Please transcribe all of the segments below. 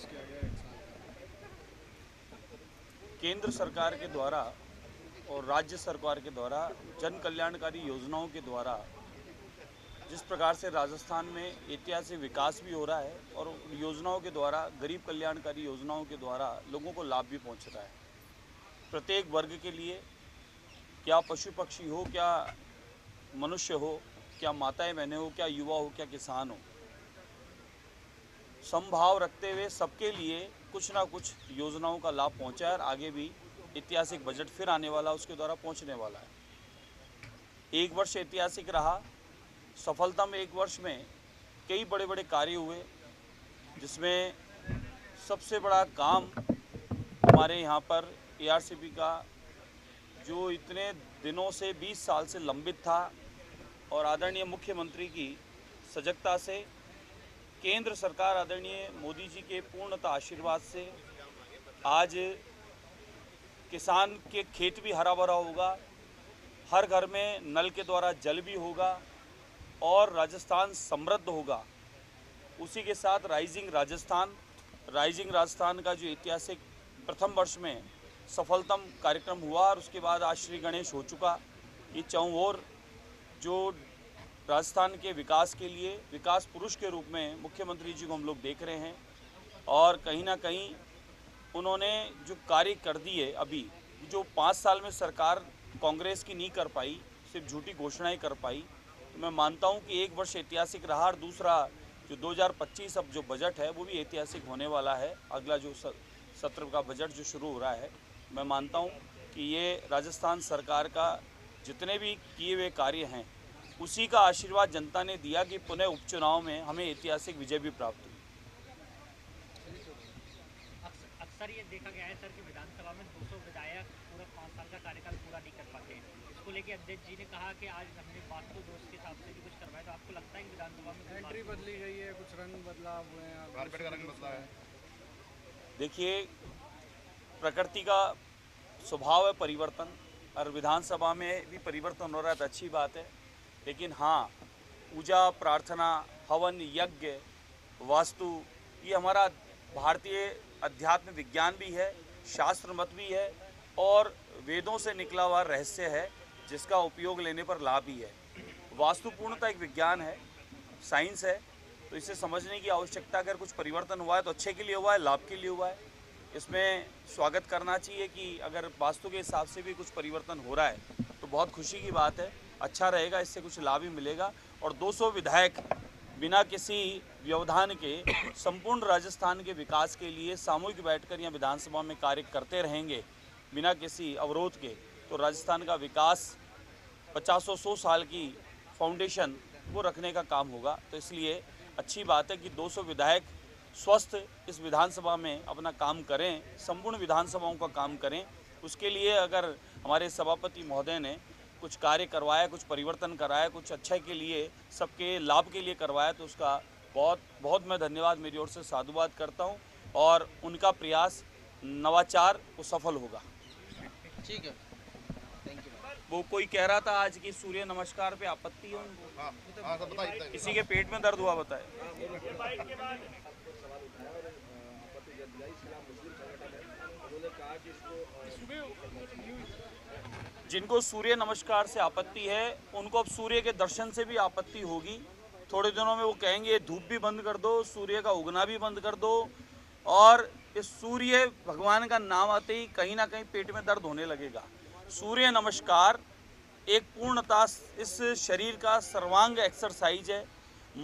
पास किया गया 1 साल का। केंद्र सरकार के द्वारा और राज्य सरकार के द्वारा जन कल्याणकारी योजनाओं के द्वारा जिस प्रकार से राजस्थान में ऐतिहासिक विकास भी हो रहा है और योजनाओं के द्वारा गरीब कल्याणकारी योजनाओं के द्वारा लोगों को लाभ भी पहुंच रहा है। प्रत्येक वर्ग के लिए, क्या पशु पक्षी हो, क्या मनुष्य हो, क्या माताएं बहनें हो, क्या युवा हो, क्या किसान हो, समभाव रखते हुए सबके लिए कुछ ना कुछ योजनाओं का लाभ पहुंचा है और आगे भी ऐतिहासिक बजट फिर आने वाला, उसके द्वारा पहुंचने वाला है। एक वर्ष ऐतिहासिक रहा। सफलतम एक वर्ष में कई बड़े बड़े कार्य हुए, जिसमें सबसे बड़ा काम हमारे यहाँ पर एआरसीपी का, जो इतने दिनों से 20 साल से लंबित था और आदरणीय मुख्यमंत्री की सजगता से, केंद्र सरकार आदरणीय मोदी जी के पूर्णतः आशीर्वाद से आज किसान के खेत भी हरा भरा होगा, हर घर में नल के द्वारा जल भी होगा और राजस्थान समृद्ध होगा। उसी के साथ राइजिंग राजस्थान का जो ऐतिहासिक प्रथम वर्ष में सफलतम कार्यक्रम हुआ और उसके बाद आज श्री गणेश हो चुका। ये चौं जो राजस्थान के विकास के लिए विकास पुरुष के रूप में मुख्यमंत्री जी को हम लोग देख रहे हैं और कहीं ना कहीं उन्होंने जो कार्य कर दिए, अभी जो 5 साल में सरकार कांग्रेस की नहीं कर पाई, सिर्फ झूठी घोषणाएं कर पाई, तो मैं मानता हूं कि एक वर्ष ऐतिहासिक रहा और दूसरा जो 2025 अब जो बजट है वो भी ऐतिहासिक होने वाला है। अगला जो सत्र का बजट जो शुरू हो रहा है, मैं मानता हूं कि ये राजस्थान सरकार का जितने भी किए हुए कार्य हैं उसी का आशीर्वाद जनता ने दिया कि पुनः उपचुनाव में हमें ऐतिहासिक विजय भी प्राप्त हुई। अक्सर ये देखा गया है सर कि विधानसभा में 200 विधायक पूरा 5 साल का कार्यकाल पूरा नहीं कर पाते हैं। इसको लेकर अध्यक्ष जी ने कहा कि आज हमने वास्तु दोष के हिसाब से भी कुछ करवाया, तो आपको लगता है कि विधानसभा में एंट्री बदली गई है, कुछ रंग बदलाव हुए हैं, कारपेट का रंग बदला है। देखिए, प्रकृति का स्वभाव है परिवर्तन और विधानसभा में भी परिवर्तन हो रहा है तो अच्छी बात है। लेकिन हाँ, पूजा प्रार्थना, हवन, यज्ञ, वास्तु, ये हमारा भारतीय अध्यात्म विज्ञान भी है, शास्त्र मत भी है और वेदों से निकला हुआ रहस्य है जिसका उपयोग लेने पर लाभ ही है। वास्तु पूर्णतः एक विज्ञान है, साइंस है, तो इसे समझने की आवश्यकता। अगर कुछ परिवर्तन हुआ है तो अच्छे के लिए हुआ है, लाभ के लिए हुआ है। इसमें स्वागत करना चाहिए कि अगर वास्तु के हिसाब से भी कुछ परिवर्तन हो रहा है तो बहुत खुशी की बात है, अच्छा रहेगा, इससे कुछ लाभ ही मिलेगा। और 200 विधायक बिना किसी व्यवधान के संपूर्ण राजस्थान के विकास के लिए सामूहिक बैठकर या विधानसभा में कार्य करते रहेंगे बिना किसी अवरोध के, तो राजस्थान का विकास 50-100 साल की फाउंडेशन वो रखने का काम होगा। तो इसलिए अच्छी बात है कि 200 विधायक स्वस्थ इस विधानसभा में अपना काम करें, संपूर्ण विधानसभाओं का काम करें। उसके लिए अगर हमारे सभापति महोदय ने कुछ कार्य करवाया, कुछ परिवर्तन कराया, कुछ अच्छे के लिए, सबके लाभ के लिए करवाया, तो उसका बहुत बहुत मैं धन्यवाद मेरी ओर से साधुवाद करता हूं और उनका प्रयास नवाचार वो सफल होगा। ठीक है, थैंक यू। वो कोई कह रहा था आज की सूर्य नमस्कार पे आपत्ति है उनको, हाँ सब बताइए। किसी के पेट में दर्द हुआ बताए। जिनको सूर्य नमस्कार से आपत्ति है उनको अब सूर्य के दर्शन से भी आपत्ति होगी। थोड़े दिनों में वो कहेंगे धूप भी बंद कर दो, सूर्य का उगना भी बंद कर दो, और इस सूर्य भगवान का नाम आते ही कहीं ना कहीं पेट में दर्द होने लगेगा। सूर्य नमस्कार एक पूर्णता इस शरीर का सर्वांग एक्सरसाइज है,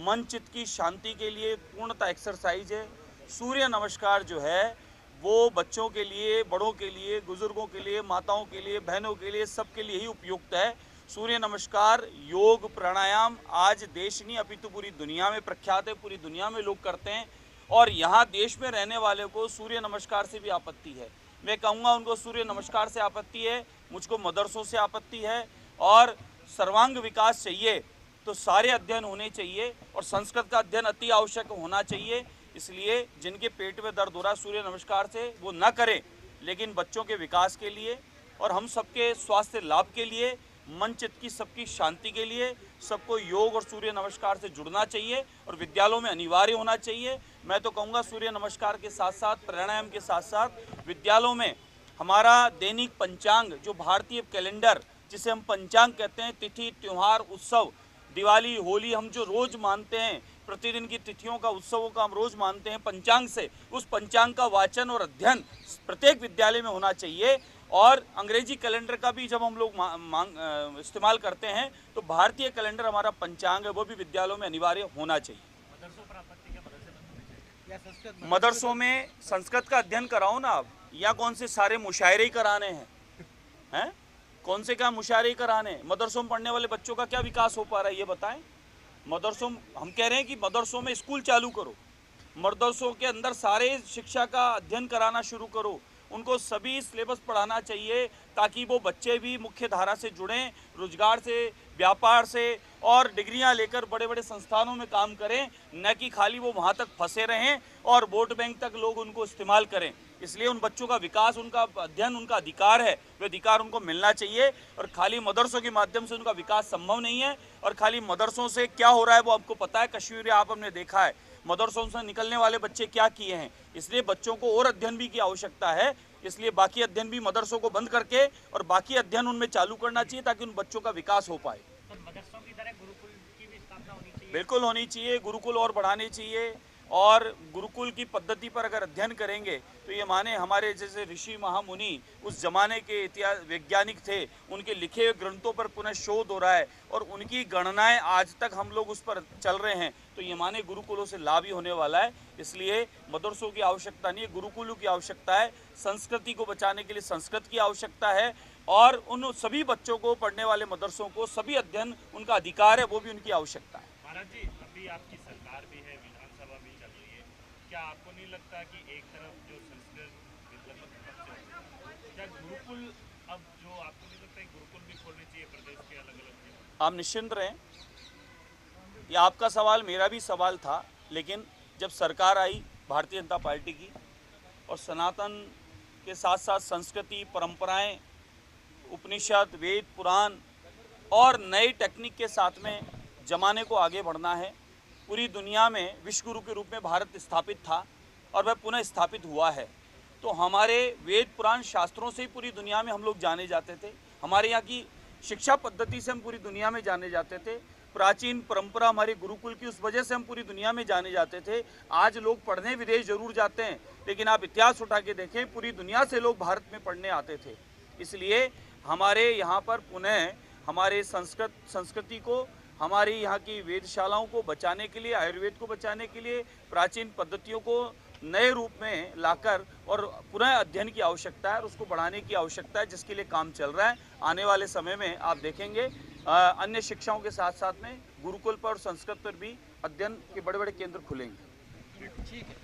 मन चित्त की शांति के लिए पूर्णता एक्सरसाइज है। सूर्य नमस्कार जो है वो बच्चों के लिए, बड़ों के लिए, बुजुर्गों के लिए, माताओं के लिए, बहनों के लिए, सबके लिए ही उपयुक्त है। सूर्य नमस्कार, योग, प्राणायाम आज देश नहीं अपितु पूरी दुनिया में प्रख्यात है, पूरी दुनिया में लोग करते हैं और यहाँ देश में रहने वाले को सूर्य नमस्कार से भी आपत्ति है। मैं कहूँगा उनको सूर्य नमस्कार से आपत्ति है, मुझको मदरसों से आपत्ति है और सर्वांग विकास चाहिए तो सारे अध्ययन होने चाहिए और संस्कृत का अध्ययन अति आवश्यक होना चाहिए। इसलिए जिनके पेट में दर्द हो रहा है सूर्य नमस्कार से वो न करें, लेकिन बच्चों के विकास के लिए और हम सबके स्वास्थ्य लाभ के लिए, मन चित्त की सबकी शांति के लिए सबको योग और सूर्य नमस्कार से जुड़ना चाहिए और विद्यालयों में अनिवार्य होना चाहिए। मैं तो कहूँगा सूर्य नमस्कार के साथ साथ प्राणायाम के साथ साथ विद्यालयों में हमारा दैनिक पंचांग, जो भारतीय कैलेंडर जिसे हम पंचांग कहते हैं, तिथि त्योहार उत्सव, दिवाली होली हम जो रोज मानते हैं, प्रतिदिन की तिथियों का उत्सवों का हम रोज मानते हैं पंचांग से, उस पंचांग का वाचन और अध्ययन प्रत्येक विद्यालय में होना चाहिए। और अंग्रेजी कैलेंडर का भी जब हम लोग इस्तेमाल करते हैं तो भारतीय कैलेंडर हमारा पंचांग है वो भी विद्यालयों में अनिवार्य होना चाहिए। मदरसों पर आपत्ति क्या, मदरसे बंद होने चाहिए? या संस्कृत मदरसों में संस्कृत का अध्ययन कराओ ना आप, या कौन से सारे मुशायरे ही कराने हैं? कौन से क्या मुशायरे ही कराने हैं? मदरसों में पढ़ने वाले बच्चों का क्या विकास हो पा रहा है ये बताएं। मदरसों, हम कह रहे हैं कि मदरसों में स्कूल चालू करो, मदरसों के अंदर सारे शिक्षा का अध्ययन कराना शुरू करो, उनको सभी सिलेबस पढ़ाना चाहिए ताकि वो बच्चे भी मुख्य धारा से जुड़ें, रोजगार से, व्यापार से और डिग्रियां लेकर बड़े बड़े संस्थानों में काम करें, न कि खाली वो वहां तक फंसे रहें और वोट बैंक तक लोग उनको इस्तेमाल करें। इसलिए उन बच्चों का विकास, उनका अध्ययन उनका अधिकार है, वह अधिकार उनको मिलना चाहिए और खाली मदरसों के माध्यम से उनका विकास संभव नहीं है। और खाली मदरसों से क्या हो रहा है वो आपको पता है, कश्मीर में आप हमने देखा है मदरसों से निकलने वाले बच्चे क्या किए हैं। इसलिए बच्चों को और अध्ययन भी की आवश्यकता है, इसलिए बाकी अध्ययन भी मदरसों को बंद करके और बाकी अध्ययन उनमें चालू करना चाहिए ताकि उन बच्चों का विकास हो पाए। तो मदरसों की तरह गुरुकुल की भी स्थापना होनी चाहिए? बिल्कुल होनी चाहिए, गुरुकुल और बढ़ाने चाहिए। और गुरुकुल की पद्धति पर अगर अध्ययन करेंगे तो ये माने हमारे जैसे ऋषि महामुनि उस जमाने के इतिहास वैज्ञानिक थे, उनके लिखे हुए ग्रंथों पर पुनः शोध हो रहा है और उनकी गणनाएं आज तक हम लोग उस पर चल रहे हैं, तो ये माने गुरुकुलों से लाभ ही होने वाला है। इसलिए मदरसों की आवश्यकता नहीं है, गुरुकुलों की आवश्यकता है। संस्कृति को बचाने के लिए संस्कृत की आवश्यकता है और उन सभी बच्चों को, पढ़ने वाले मदरसों को सभी अध्ययन उनका अधिकार है, वो भी उनकी आवश्यकता है। महाराज जी, अभी आपकी सरकार भी है, विधानसभा भी चल रही है, क्या आपको नहीं लगता कि एक तरफ जो संस्कृत क्या गुरुकुल, अब जो आपको नहीं लगता है गुरुकुल भी खोलने चाहिए प्रदेश के अलग अलग जगह? आप निश्चिंत रहें, ये आपका सवाल मेरा भी सवाल था, लेकिन जब सरकार आई भारतीय जनता पार्टी की और सनातन के साथ साथ संस्कृति, परंपराएं, उपनिषद, वेद, पुराण और नई टेक्निक के साथ में जमाने को आगे बढ़ना है। पूरी दुनिया में विश्व गुरु के रूप में भारत स्थापित था और वह पुनः स्थापित हुआ है। तो हमारे वेद पुराण शास्त्रों से ही पूरी दुनिया में हम लोग जाने जाते थे, हमारे यहाँ की शिक्षा पद्धति से हम पूरी दुनिया में जाने जाते थे, प्राचीन परंपरा हमारे गुरुकुल की, उस वजह से हम पूरी दुनिया में जाने जाते थे। आज लोग पढ़ने विदेश जरूर जाते हैं, लेकिन आप इतिहास उठा के देखें, पूरी दुनिया से लोग भारत में पढ़ने आते थे। इसलिए हमारे यहाँ पर पुनः हमारे संस्कृति को, हमारी यहाँ की वेदशालाओं को बचाने के लिए, आयुर्वेद को बचाने के लिए, प्राचीन पद्धतियों को नए रूप में लाकर और पुनः अध्ययन की आवश्यकता है और उसको बढ़ाने की आवश्यकता है, जिसके लिए काम चल रहा है। आने वाले समय में आप देखेंगे अन्य शिक्षाओं के साथ साथ में गुरुकुल पर और संस्कृत पर भी अध्ययन के बड़े बड़े केंद्र खुलेंगे। ठीक है।